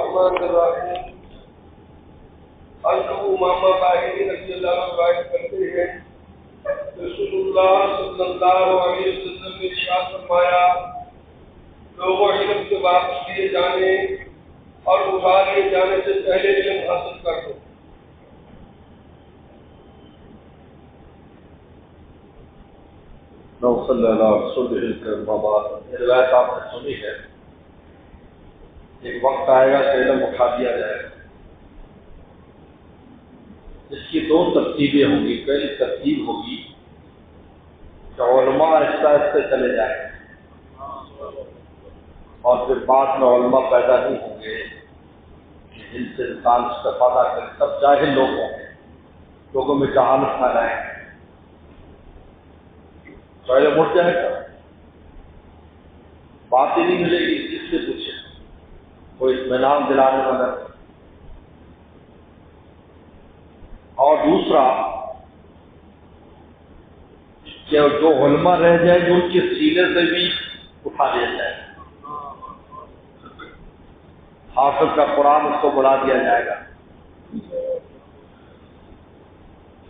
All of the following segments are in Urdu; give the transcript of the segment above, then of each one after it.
الرحمن الرحیم۔ حضرت امامہ باہلی رضی اللہ عنہ روایت کرتے ہیں رسول اللہ صلی اللہ علیہ وسلم نے ارشاد فرمایا لوگوں علم سے واپس کیے جانے اور اٹھا لیے جانے سے پہلے علم حاصل کر دو۔ صلی اللہ رسول الکریم آباد روایت آپ نے سنی ہے، ایک وقت آئے گا کہ علم اٹھا دیا جائے گا۔ اس کی دو ترتیبیں ہوں گی۔ پہلی ترتیب ہوگی کہ علماء آہستہ آہستہ چلے جائیں گے اور پھر بعد میں علماء پیدا نہیں ہوں گے کہ جن سے انسان استفادہ کرے، سب جاہل لوگ ہوں گے، لوگوں میں جہالت پھیلائیں گے، تو علم اٹھ جائے گا، بات ہی نہیں ملے گی کس سے پوچھے، کوئی اطمینان دلانے والا۔ اور دوسرا کہ جو علماء رہ جائے گی ان کے سینے سے بھی اٹھا دیا جائے گا، حافظ کا قرآن اس کو بلا دیا جائے گا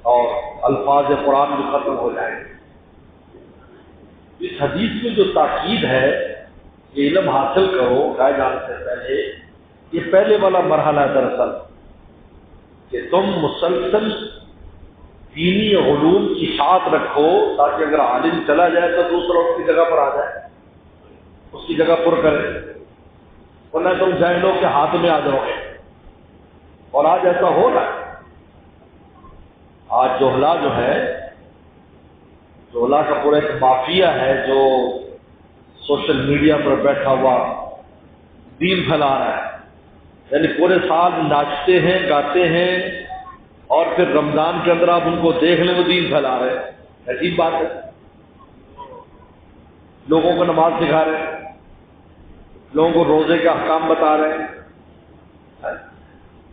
اور الفاظ قرآن بھی ختم ہو جائیں گے۔ اس حدیث میں جو تاکید ہے کہ علم حاصل کرو گائے جانے سے پہلے، یہ پہلے والا مرحلہ ہے دراصل، کہ تم مسلسل دینی علوم کی اشاعت رکھو تاکہ اگر عالم چلا جائے تو دوسرا اس کی جگہ پر آ جائے، اس کی جگہ پر کرے، ورنہ تم جاہلوں کے ہاتھ میں آ جاؤ گے۔ اور آج ایسا ہو رہا ہے، آج جوہلا جو ہے، جوہلا کا پورا ایک مافیا ہے جو سوشل میڈیا پر بیٹھا ہوا دین پھیلا رہا ہے، یعنی پورے سال ناچتے ہیں گاتے ہیں اور پھر رمضان کے اندر آپ ان کو دیکھ لیں وہ دین پھیلا رہے ہیں۔ عجیب بات ہے، لوگوں کو نماز سکھا رہے ہیں، لوگوں کو روزے کا احکام بتا رہے ہیں،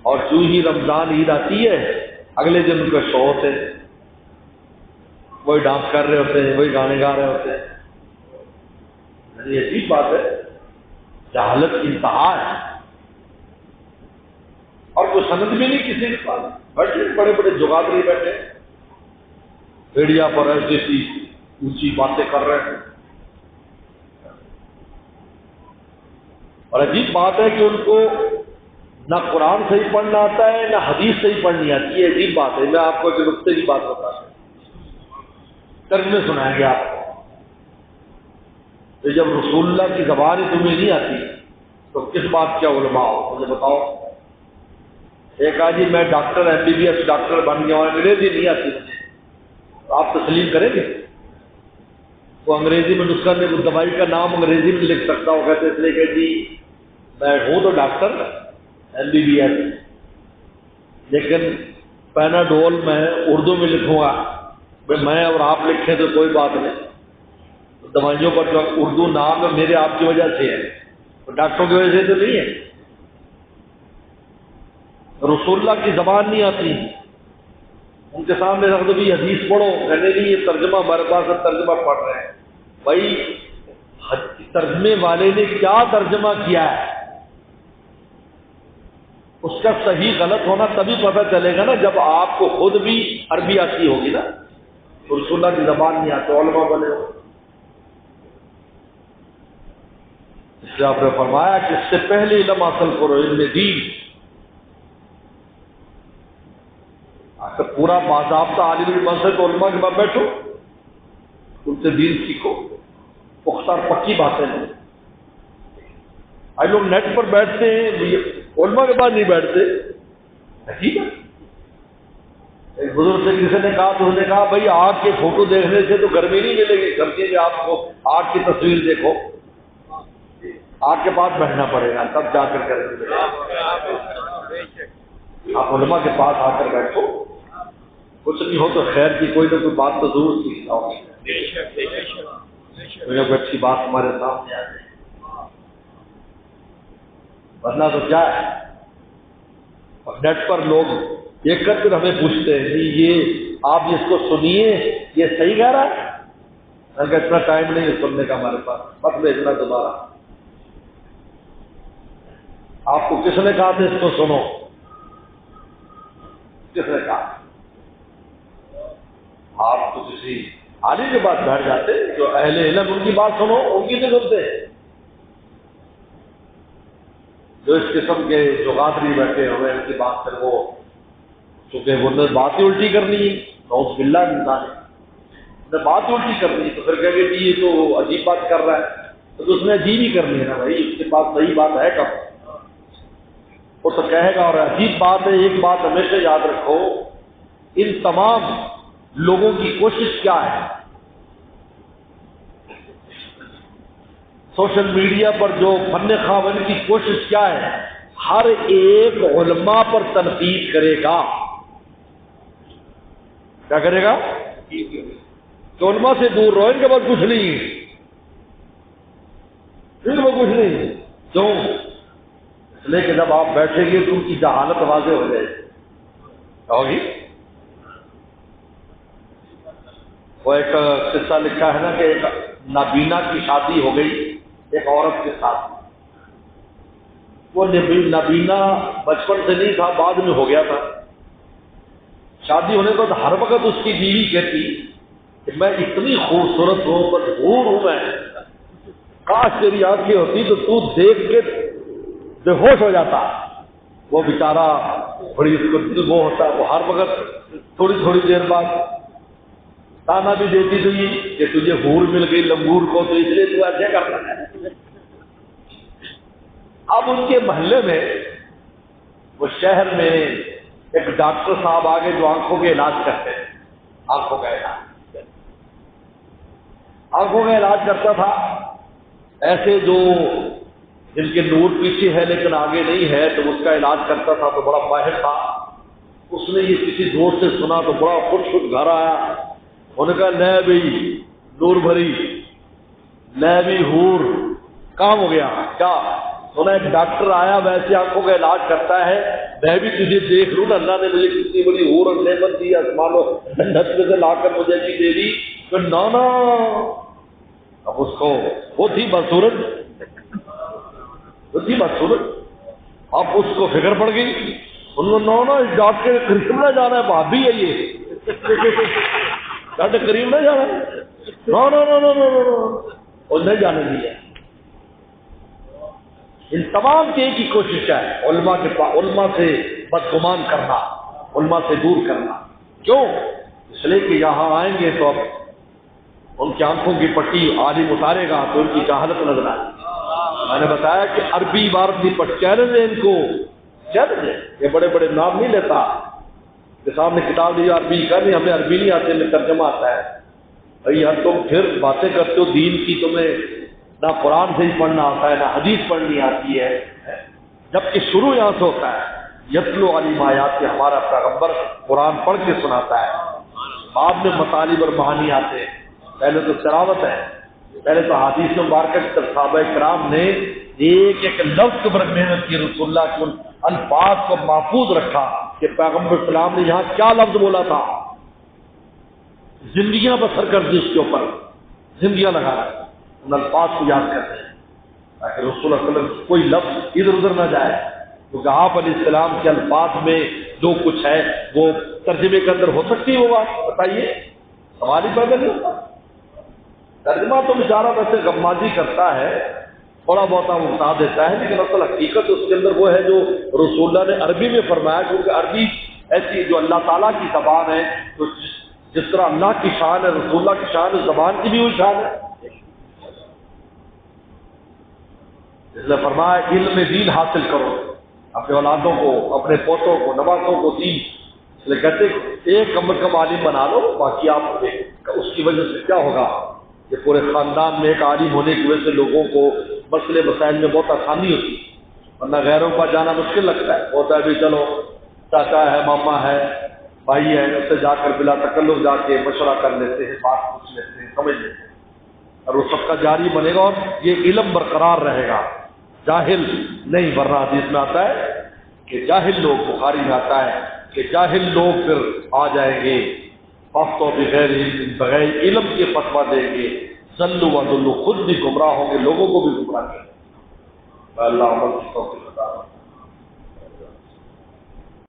اور جو ہی رمضان عید آتی ہے اگلے دن ان کا شو ہوتے ہیں، وہی ڈانس کر رہے ہوتے ہیں، وہی گانے گا رہے ہوتے ہیں۔ یہ عجیب بات ہے، جہالت کی انتہا ہے، اور کوئی سند بھی نہیں کسی کے پاس، بیٹھے بڑے بڑے جگادری بیٹھے میڈیا پر ایسی اونچی باتیں کر رہے ہیں۔ اور عجیب بات ہے کہ ان کو نہ قرآن صحیح پڑھنا آتا ہے نہ حدیث صحیح پڑھنی آتی ہے۔ یہ عجیب بات ہے۔ میں آپ کو ایک نقطے کی بات بتاتا ہوں، ترجمے سنائیں گے آپ کو۔ تو جب رسول اللہ کی زبان ہی تمہیں نہیں آتی تو کس بات کیا علماء ہو، مجھے بتاؤ۔ ایک آج میں ڈاکٹر MBBS ڈاکٹر بن گیا اور انگریزی نہیں آتی مجھے، تو آپ تسلیم کریں گے؟ وہ انگریزی میں نسخہ میں اس دوائی کا نام انگریزی میں لکھ سکتا ہوں، کہتے اس لیے کہ جی میں ہوں تو ڈاکٹر MBBS، لیکن پیناڈول میں اردو میں لکھوں گا، میں اور آپ لکھیں تو کوئی بات نہیں، دوائیوں پر جو اردو نام ہے میرے آپ کی وجہ سے ہے، ڈاکٹروں کی وجہ سے تو نہیں ہے۔ رسول اللہ کی زبان نہیں آتی، ان کے سامنے رکھ دو بھی حدیث پڑھو، کہنے نہیں یہ ترجمہ ہمارے پاس ترجمہ پڑھ رہے ہیں۔ بھائی ترجمے والے نے کیا ترجمہ کیا ہے، اس کا صحیح غلط ہونا تبھی پتہ چلے گا نا جب آپ کو خود بھی عربی آتی ہوگی نا۔ رسول اللہ کی زبان نہیں آتی، علماء بنے ہو، اس لیے آپ نے فرمایا کہ اس سے پہلے علم حاصل کرو، علم دین۔ اگر پورا باضابطہ عالم علم سے تو علماء کے بعد بیٹھو، ان سے دین سیکھو، پختہ اور پکی باتیں نہیں۔ آج لوگ نیٹ پر بیٹھتے ہیں، علماء کے بعد نہیں بیٹھتے، ٹھیک ہے۔ ایک بزرگ سے کسی نے کہا تو انہوں نے کہا بھائی آگ کے فوٹو دیکھنے سے تو گرمی نہیں ملے گی، سمجھے کہ آپ کو آگ کی تصویر دیکھو، آگ کے پاس بیٹھنا پڑے گا تب جا کر گرمی۔ آپ علماء کے پاس آ کر بیٹھو، کچھ نہیں ہو تو خیر کی کوئی نہ کوئی بات تو ضرور سیکھنا ہوگی، کوئی نہ کوئی اچھی بات ہمارے سامنے آ جائے، ورنہ تو کیا ہے۔ نیٹ پر لوگ دیکھ کر پھر ہمیں پوچھتے ہیں یہ آپ اس کو سنیے، یہ صحیح کہہ رہا ہے؟ میں کہ اتنا ٹائم نہیں ہے سننے کا ہمارے پاس، بس بھیجنا دوبارہ۔ آپ کو کس نے کہا تھا اس کو سنو؟ کس نے کہا؟ آپ تو کسی عالم کے پاس بیٹھ جاتے، جو اہل علم ان کی بات سنو، ان کی نہیں سنتے۔ جو اس قسم کے جو غادری بیٹھے ہوئے ان کی بات کر وہ، چونکہ وہ نے بات ہی الٹی کرنی ہے، نعوذ باللہ انسان نے بات ہی الٹی کرنی ہے، تو پھر کہیں گے جی یہ تو عجیب بات کر رہا ہے، تو اس نے عجیب ہی کرنی ہے نا بھائی، اس کے پاس صحیح بات ہے کب؟ وہ تو کہے گا اور عجیب بات ہے۔ ایک بات ہمیشہ یاد رکھو، ان تمام لوگوں کی کوشش کیا ہے؟ سوشل میڈیا پر جو فن خواہن کی کوشش کیا ہے؟ ہر ایک علماء پر تنقید کرے گا۔ کیا کرے گا؟ کہ علماء سے دور رہو، ان کے بعد کچھ نہیں ہے، ان کے بعد کچھ نہیں ہے۔ کیوں؟ اس لیے کہ جب آپ بیٹھیں گے تو ان کی جہالت واضح ہو جائے گی۔ ہوگی وہ ایک قصہ لکھا ہے نا کہ ایک نابینا کی شادی ہو گئی ایک عورت کے ساتھ۔ وہ نابینا بچپن سے نہیں تھا، بعد میں ہو گیا تھا۔ شادی ہونے کے بعد ہر وقت اس کی بیوی کہتی کہ میں اتنی خوبصورت ہوں، مشہور ہوں، میں کاش تیری آنکھیں ہوتی تو دیکھ کے بے ہوش ہو جاتا۔ وہ بیچارہ بڑی اس کو دل وہ ہوتا، وہ ہر وقت تھوڑی تھوڑی دیر بعد تانا بھی دیتی تھی کہ تجھے حور مل گئی لنگور کو، تو اس لیے تو ایسے کرتا ہے۔ اب ان کے محلے میں، وہ شہر میں ایک ڈاکٹر صاحب آگے جو آنکھوں کے علاج کرتے ہیں، آنکھوں کا علاج کرتا تھا۔ ایسے جو جن کے نور پیچھے ہے لیکن آگے نہیں ہے، تو اس کا علاج کرتا تھا، تو بڑا ماہر تھا۔ اس نے یہ کسی دوست سے سنا تو بڑا خوش گھر آیا، انہوں نے کہا لے بھائی نور بھری، لے بھی حور، کام ہو گیا۔ کیا سنا؟ ایک ڈاکٹر آیا، ویسے آنکھوں کا علاج کرتا ہے، میں بھی تجھے دیکھ لوں نا، اللہ نے مجھے کتنی بڑی حور اور نعمت دی، آسمان و جنت میں سے لا کر مجھے بھی دے دی۔ تو نانا اب اس کو وہ تھی بدصورت، اب اس کو فکر پڑ گئی، ان کو نانا اس ڈاکٹر کے قریب نہ جانا ہے، بھابھی ہے یہ، ڈاکٹر قریب نہ جانا ہے، اور نہیں جانے دیا۔ ان تمام کی ایک ہی کوشش ہے، علماء سے بدگمان کرنا، علماء سے دور کرنا۔ کیوں؟ اس لیے کہ یہاں آئیں گے تو اب ان کی آنکھوں کی پٹی عالم اتارے گا تو ان کی جہالت نظر آئے گی۔ میں نے بتایا کہ عربی عبارت کی پٹ چیلنج ہے، ان کو چیلنج ہے، یہ بڑے بڑے نام نہیں لیتا کہ سامنے کتاب دی عربی کا نہیں، ہمیں عربی نہیں آتی، ہمیں ترجمہ آتا ہے۔ بھائی یار تم پھر باتیں کرتے ہو دین کی، تمہیں نہ قرآن سے ہی پڑھنا آتا ہے، نہ حدیث پڑھنی آتی ہے، جبکہ شروع یہاں سے ہوتا ہے، یتلو علیہم آیات کے، ہمارا پیغمبر قرآن پڑھ کے سناتا ہے، بعد میں مطالب اور معانی آتے ہیں۔ پہلے تو تلاوت ہے، پہلے تو حدیث مبارکہ کی صحابہ کرام نے ایک ایک لفظ پر محنت کی، رسول اللہ کے ان الفاظ کو محفوظ رکھا کہ پیغمبر اسلام نے یہاں کیا لفظ بولا تھا، زندگیاں بسر کر دی اس کے اوپر، زندگیاں لگا رہا ان الفاظ کو یاد کرتے ہیں تاکہ رسول اللہ علیہ وسلم کوئی لفظ ادھر ادھر نہ جائے، کیونکہ آپ علیہ السلام کے الفاظ میں جو کچھ ہے وہ ترجمے کے اندر ہو سکتی ہوگا، بتائیے، سوال ہی پیدا نہیں ہوتا۔ ترجمہ تو بیچارہ ویسے غمازی کرتا ہے، تھوڑا بہت وہ بتا دیتا ہے، لیکن اصل حقیقت اس کے اندر وہ ہے جو رسول اللہ نے عربی میں فرمایا، کیونکہ عربی ایسی جو اللہ تعالیٰ کی زبان ہے، تو جس طرح اللہ کی شان ہے، رسول اللہ کی شان ہے، زبان کی بھی وہی شان ہے۔ اس لیے فرمایا علم دین حاصل کرو، اپنے اولادوں کو، اپنے پوتوں کو، نوازوں کو دین، اس لیے کہتے ایک کم از کم عالم بنا لو، باقی آپ اس کی وجہ سے کیا ہوگا، یہ پورے خاندان میں ایک عالم ہونے کی وجہ سے لوگوں کو مسئلے مسائل میں بہت آسانی ہوتی ہے، ورنہ غیروں کا جانا مشکل لگتا ہے، ہوتا ہے بھی چلو چاچا ہے، ماما ہے، بھائی ہے، اس سے جا کر بلا تکلف جا کے مشورہ کر لیتے ہیں، بات پوچھ لیتے ہیں، سمجھ لیتے ہیں، اور وہ سب کا جاری بنے گا اور یہ علم برقرار رہے گا، جاہل نہیں۔ ورنہ حدیث میں آتا ہے کہ جاہل لوگ، بخاری میں آتا ہے کہ جاہل لوگ پھر آ جائیں گے، فَافْتَوْا بِغَيْرِ عِلْمٍ، بغیر علم کے فتویٰ دیں گے، ضلوا وضلوا، خود بھی گمراہ ہوں گے، لوگوں کو بھی گمراہ کریں گے۔ اللہ عمل کی توفیق عطا فرمائے۔